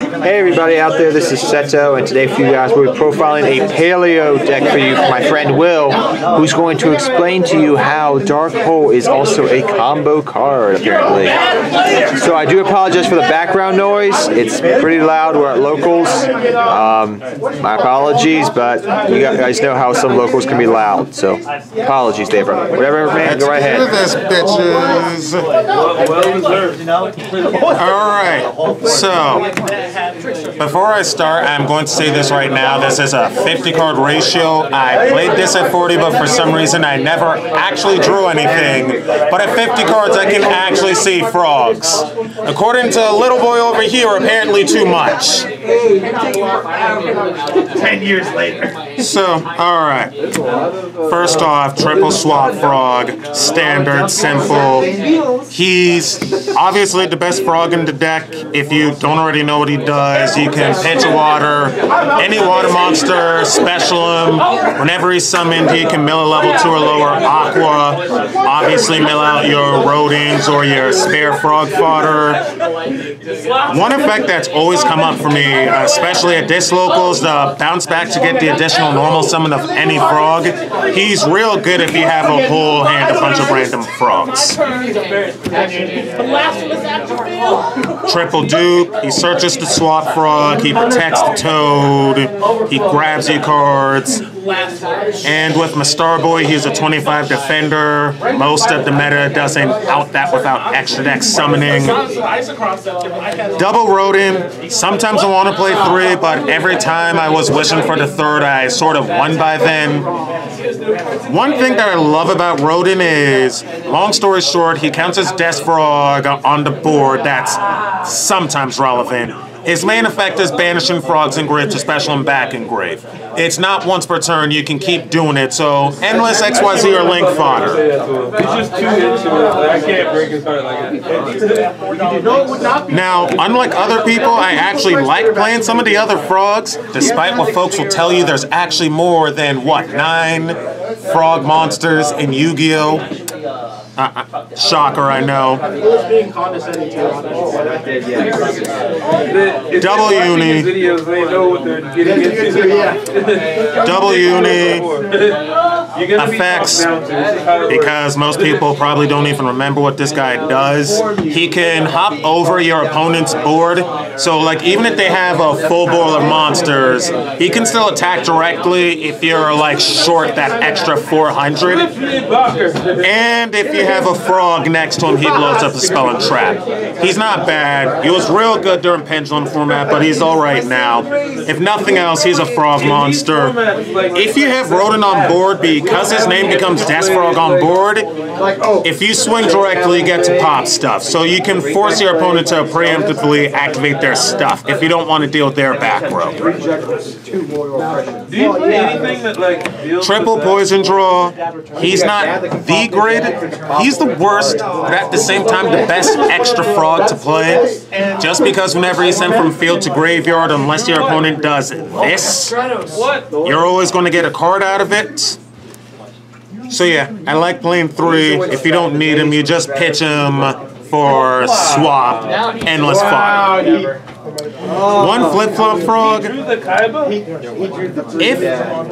Hey everybody out there, this is Seto, and today for you guys we'll be profiling a paleo deck for you from my friend Will, who's going to explain to you how Dark Hole is also a combo card, apparently. So I do apologize for the background noise. It's pretty loud. We're at locals. My apologies, but you guys know how some locals can be loud, so apologies there, bro. Whatever, man, go right ahead. Look at this, bitches. Alright, so before I start, I'm going to say this right now. This is a 50 card ratio. I played this at 40, but for some reason I never actually drew anything. But at 50 cards, I can actually see frogs. According to a little boy over here, apparently too much. 10 years later. So, alright. First off, triple swap frog. Standard, simple. He's obviously the best frog in the deck. If you don't already know what he does, you can pitch a water, any water monster, special him. Whenever he's summoned, he can mill a level 2 or lower aqua. Obviously, mill out your rodents or your spare frog fodder. One effect that's always come up for me, especially at this local, is the bounce back to get the additional normal summon of any frog. He's real good if you have a whole hand, a bunch of random frogs. Triple dupe, he searches the swap frog, he protects the toad, he grabs your cards. And with my Starboy, he's a 25 defender. Most of the meta doesn't out that without extra deck summoning. Double rodent. Sometimes I want to play 3, but every time I was wishing for the 3rd, I sort of won by then. One thing that I love about rodent is, long story short, he counts as Death Frog on the board. That's sometimes relevant. His main effect is banishing frogs and grave to special and back in grave. It's not once per turn, you can keep doing it, so endless XYZ or link fodder. It's just too into it. I can't break his heart like that. Now, unlike other people, I actually like playing some of the other frogs, despite what folks will tell you there's actually more than, what, 9 frog monsters in Yu-Gi-Oh! Shocker, I know. Double uni. Double uni. Effects, because most people probably don't even remember what this guy does. He can hop over your opponent's board, so like even if they have a full board of monsters, he can still attack directly if you're like short that extra 400. And if you have a frog next to him, he blows up the spell and trap. He's not bad. He was real good during Pendulum format, but he's alright now. If nothing else, he's a frog monster. If you have Rodent on board, because his name becomes Death Frog on board, if you swing directly, you get to pop stuff. So you can force your opponent to preemptively activate their stuff if you don't want to deal with their back row. Do you play anything that like deals Triple poison draw. He's not the grid. He's the worst, but at the same time the best extra frog to play. Just because whenever you send from field to graveyard, unless your opponent does this, you're always going to get a card out of it. So yeah, I like playing 3. If you don't need him, you just pitch him for swap, endless fodder. One flip-flop frog. If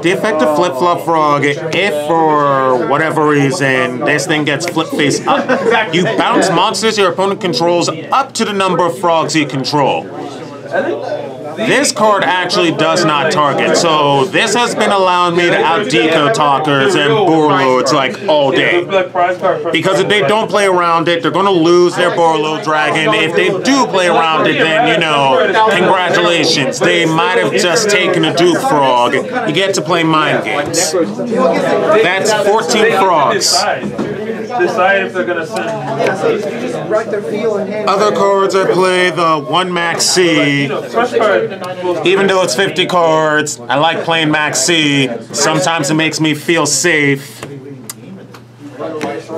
the effect of flip-flop frog, if for whatever reason this thing gets flip-face up, you bounce monsters your opponent controls up to the number of frogs you control. This card actually does not target, so this has been allowing me to out-deco talkers and Borloads like all day. Because if they don't play around it, they're going to lose their Borload Dragon. If they do play around it, then, you know, congratulations. They might have just taken a Duke Frog. You get to play mind games. That's 14 frogs. Decide if they're gonna send. Other cards I play, the 1 Max C. Even though it's 50 cards, I like playing Max C. Sometimes it makes me feel safe.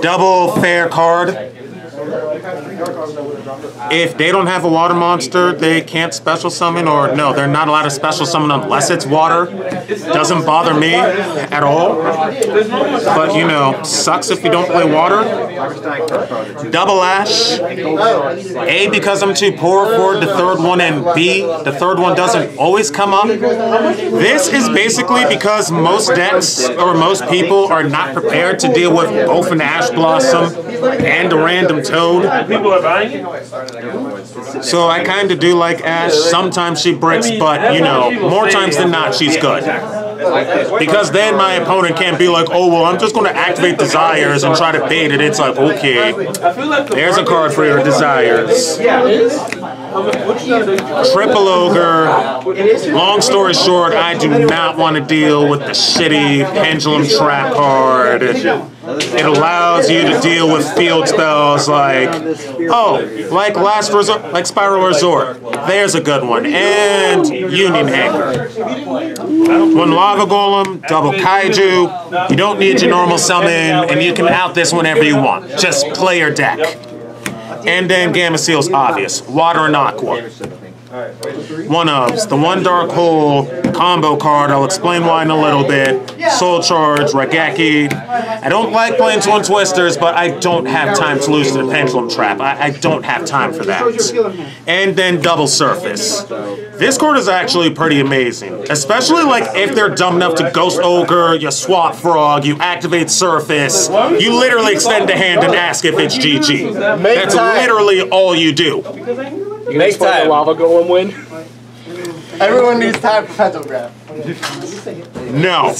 Double fair card. If they don't have a water monster, they can't special summon, or no, they're not allowed to special summon unless it's water. Doesn't bother me at all. But, you know, sucks if you don't play water. Double Ash. A, because I'm too poor for the third one, and B, the third one doesn't always come up. This is basically because most decks, or most people, are not prepared to deal with both an Ash Blossom and a random Toad. So I kind of do like Ash. Sometimes she bricks, but, you know, more times than not, she's good. Because then my opponent can't be like, oh, well, I'm just going to activate Desires and try to bait it. It's like, okay, there's a card for your Desires. Triple Ogre. Long story short, I do not want to deal with the shitty Pendulum Trap card. It allows you to deal with field spells like, oh, like Last Resort, like Spiral Resort. There's a good one. And Union Hanger. One Lava Golem, double Kaiju. You don't need your normal summon, and you can out this whenever you want. Just play your deck. And then Gamma Seal's obvious. Water and Aqua. One ofs. The one Dark Hole combo card, I'll explain why in a little bit. Soul Charge, Raigeki. I don't like playing Twin Twisters, but I don't have time to lose to the Pendulum Trap. I don't have time for that. And then Double Surface. This card is actually pretty amazing. Especially like if they're dumb enough to Ghost Ogre, you swap Frog, you activate Surface, you literally extend the hand and ask if it's GG. That's literally all you do. You can explain the Lava Golem win? Everyone needs time for Petrograph. No.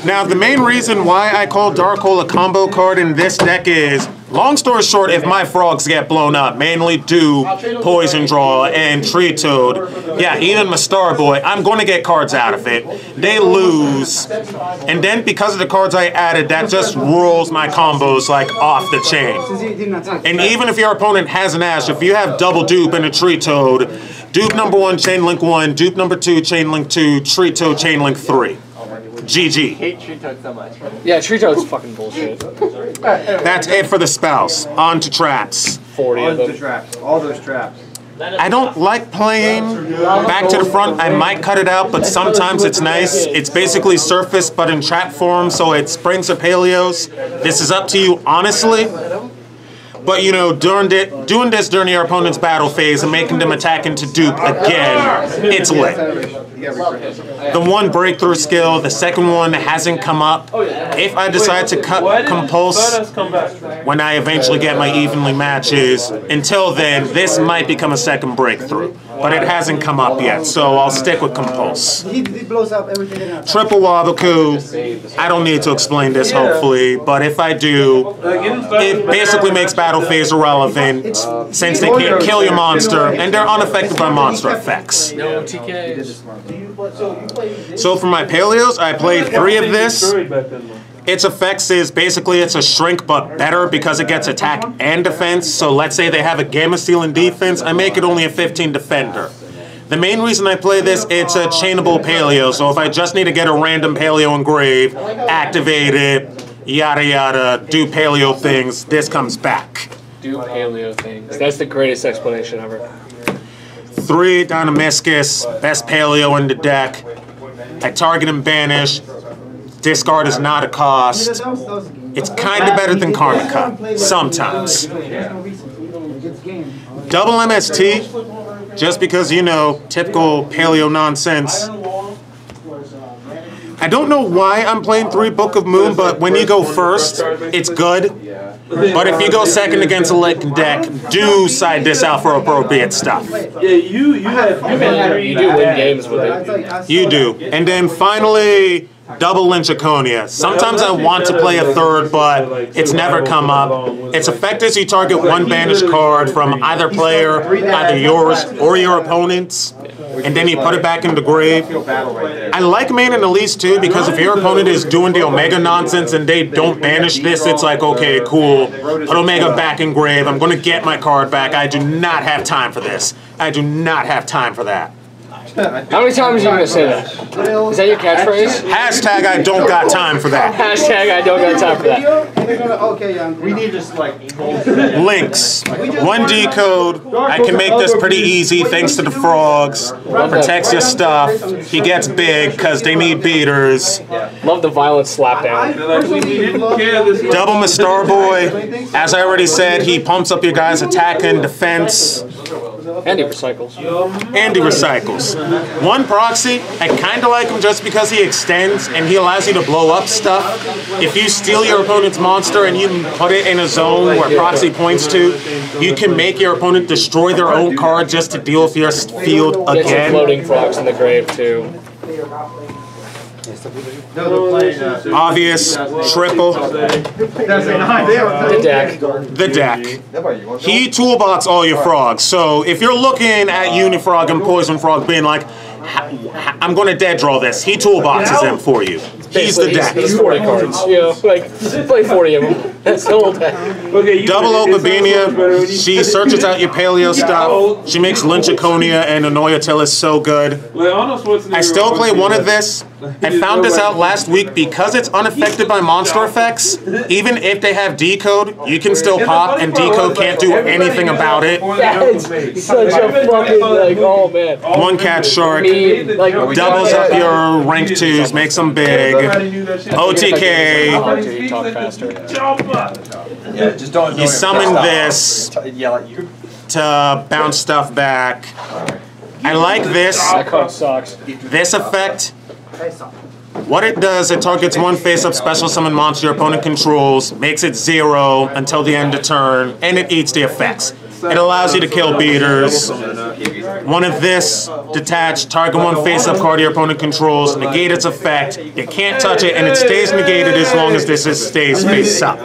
Now, the main reason why I call Dark Hole a combo card in this deck is, long story short, if my frogs get blown up, mainly do Poison Draw and Tree Toad, yeah, even my Starboy, I'm going to get cards out of it. They lose. And then because of the cards I added, that just rolls my combos like off the chain. And even if your opponent has an Ash, if you have double dupe and a Tree Toad, dupe number 1, chain link 1, dupe number 2, chain link 2, Tree Toad, chain link 3. GG. I hate Tree Toad so much. Yeah, Tree Toad's fucking bullshit. That's it for the spells. On to traps. 40 of them. Traps. All those traps. I don't like playing back to the front. I might cut it out, but sometimes it's nice. It's basically Surface, but in trap form, so it springs or Paleos. This is up to you, honestly. But, you know, doing this during your opponent's battle phase and making them attack into dupe again, it's lit. The one breakthrough skill, the second one hasn't come up. If I decide to cut Compulse when I eventually get my evenly matches, until then, this might become a second breakthrough. But it hasn't come up yet, so I'll stick with Compulse. Triple Wabaku, I don't need to explain this, hopefully, but if I do, it basically makes battle phase irrelevant, since they can't kill your monster, and they're unaffected by monster effects. So for my Paleos, I played 3 of this. Its effects is basically it's a shrink but better because it gets attack and defense. So let's say they have a Gamma Seal and defense, I make it only a 15 defender. The main reason I play this, it's a chainable Paleo. So if I just need to get a random Paleo engrave, activate it, yada yada, do Paleo things, this comes back. Do Paleo things. That's the greatest explanation ever. 3 Dynamiscus, best Paleo in the deck. I target and banish. Discard is not a cost. It's kind of better than Karmika, sometimes. Double MST, just because, you know, typical Paleo nonsense. I don't know why I'm playing 3 Book of Moon, but when you go first, it's good. But if you go second against a Lichen deck, do side this out for appropriate stuff. Yeah, you do win games with it. You do. And then finally, double Lynchaconia. Sometimes I want to play a third, but it's never come up. Its effect is you target 1 banished card from either player, either yours or your opponent's, and then you put it back in the grave. I like main in Elise too, because if your opponent is doing the Omega nonsense and they don't banish this, it's like, okay, cool, put Omega back in grave, I'm going to get my card back. I do not have time for this. I do not have time for that. How many times are you gonna say that? Is that your catchphrase? Hashtag I don't got time for that. Hashtag I don't got time for that. We need just like Links. 1D code. I can make this pretty easy thanks to the frogs. Protects your stuff. He gets big because they need beaters. Love the violent slapdown. Double my Starboy. As I already said, he pumps up your guys' attack and defense. And he recycles. And he recycles. One proxy, I kind of like him just because he extends and he allows you to blow up stuff. If you steal your opponent's monster and you put it in a zone where proxy points to, you can make your opponent destroy their own card just to deal with your field Get some again. floating frogs in the grave too. Obvious, triple. The deck. The deck. He toolbox all your frogs. So if you're looking at Unifrog and Poison Frog being like, I'm going to dead draw this, he toolboxes them for you. He's the deck. He's 40 cards. You know, like, play 40 of them. That's the whole deck. Double Opabinia, she searches out your paleo stuff. She makes Lynchiconia and Anoyatilis so good. I still play one of this. I found this out last week because it's unaffected by monster effects. Even if they have decode, you can still pop and decode can't do anything about it. That's such a fucking, like, oh man. One Cat Shark. Like, Doubles up your rank 2s, makes them big. OTK. You talk faster. Yeah, just don't. You summon this Yell at you. to bounce stuff back. I like this. That card sucks. This effect. What it does, it targets one face-up special summon monster your opponent controls, makes it 0 until the end of turn, and it eats the effects. It allows you to kill beaters. One of this, detached, target one face-up card your opponent controls, negate its effect. You can't touch it, and it stays negated as long as this stays face-up.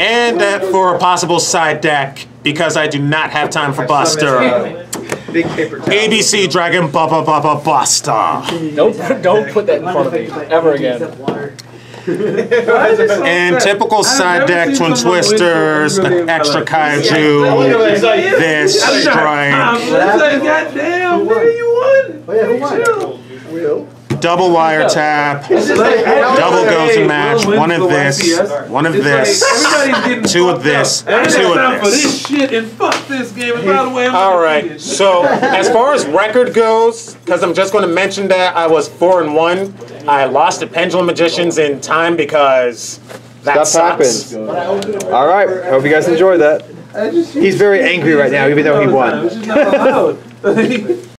And for a possible side deck, because I do not have time for Buster. ABC Dragon Buster. Don't put that in front of me ever again. And typical side deck, Twin Twisters, an extra Kaiju, this strike. Goddamn, nigga, you won. Double wiretap, double goes and match, one of this, two of this, two of this. Shit and fuck this game. And by the way, Alright, so as far as record goes, because I'm just going to mention that I was 4-1, I lost to Pendulum Magicians in time because that Stuff sucks. happens. All right. Hope you guys enjoyed that. He's very angry right now, even though he won.